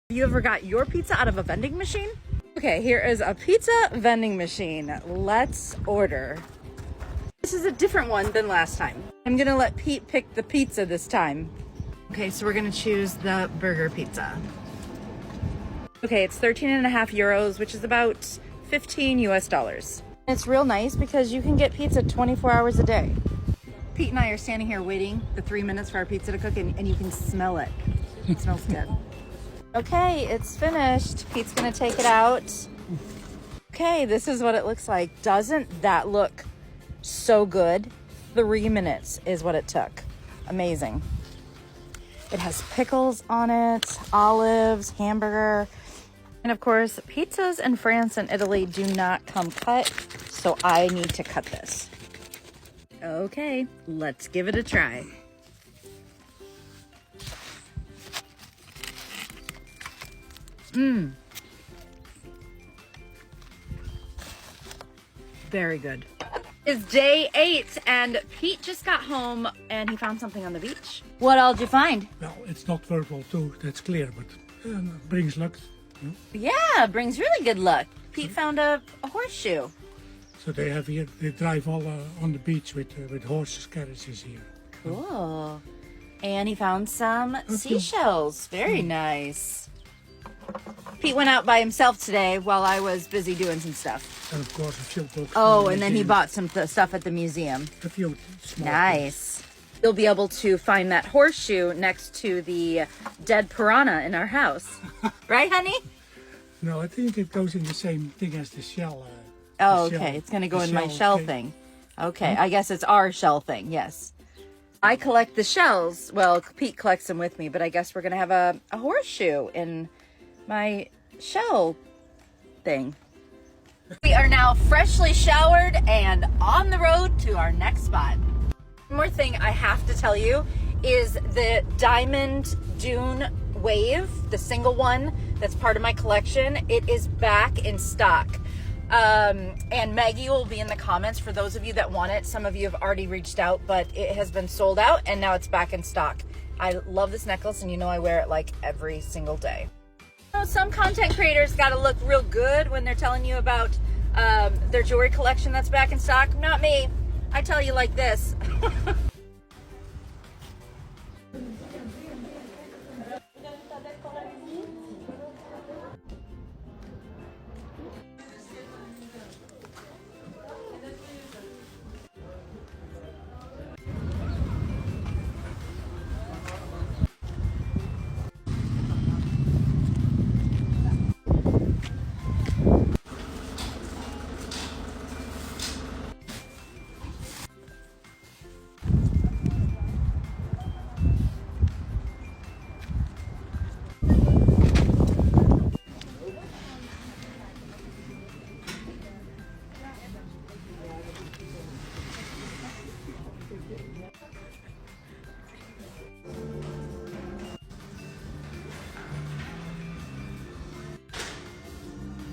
You ever got your pizza out of a vending machine? Okay, here is a pizza vending machine. Let's order. This is a different one than last time. I'm gonna let Pete pick the pizza this time. Okay, so we're gonna choose the burger pizza. Okay, it's 13.5 euros, which is about 15 US dollars. It's real nice because you can get pizza 24 hours a day. Pete and I are standing here waiting the 3 minutes for our pizza to cook, and you can smell it. It smells good. Okay, it's finished. Pete's gonna take it out. Okay, this is what it looks like. Doesn't that look so good? 3 minutes is what it took. Amazing. It has pickles on it, olives, hamburger. And of course, pizzas in France and Italy do not come cut, so I need to cut this. Okay, let's give it a try. Very good. It's day 8 and Pete just got home and he found something on the beach. What all did you find? Well, it's not World War II, that's clear, but brings luck. You know? Yeah, brings really good luck. Pete found a horseshoe. So they have here, they drive all on the beach with horses, carriages here. Cool. And he found some seashells. Very nice. Pete went out by himself today while I was busy doing some stuff. And of course a few books. Oh, and then he bought some stuff at the museum. A few small Nice. You'll be able to find that horseshoe next to the dead piranha in our house. Right, honey? No, I think it goes in the same thing as the shell. Oh, the okay. shell- It's going to go the in my shell thing. thing. Okay. I guess it's our shell thing. Yes. I collect the shells. Well, Pete collects them with me, but I guess we're going to have a horseshoe in my shell thing. We are now freshly showered and on the road to our next spot. One more thing I have to tell you is the Diamond Dune Wave, the single one that's part of my collection. It is back in stock. And Maggie will be in the comments for those of you that want it. Some of you have already reached out, but it has been sold out and now it's back in stock. I love this necklace and you know I wear it like every single day. Some content creators got to look real good when they're telling you about their jewelry collection that's back in stock. Not me. I tell you like this.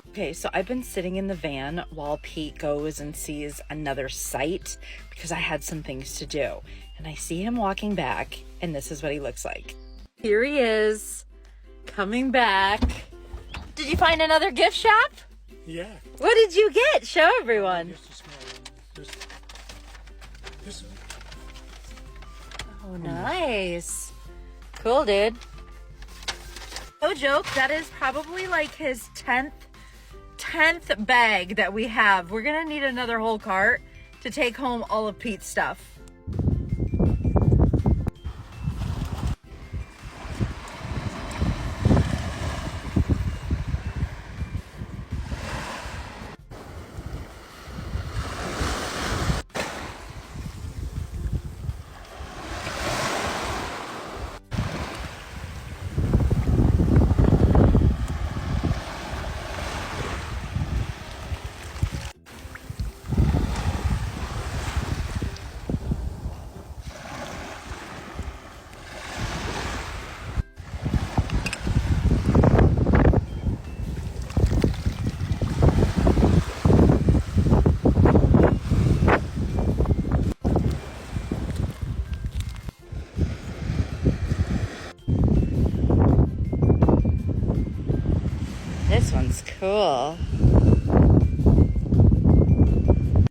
Okay, so I've been sitting in the van while Pete goes and sees another site because I had some things to do. And I see him walking back, and this is what he looks like. Here he is, coming back. Did you find another gift shop? Yeah. What did you get? Show everyone. Just a small one. Just Oh, nice. Cool, dude. No joke, that is probably like his 10th bag that we have. We're gonna need another whole cart to take home all of Pete's stuff. This one's cool.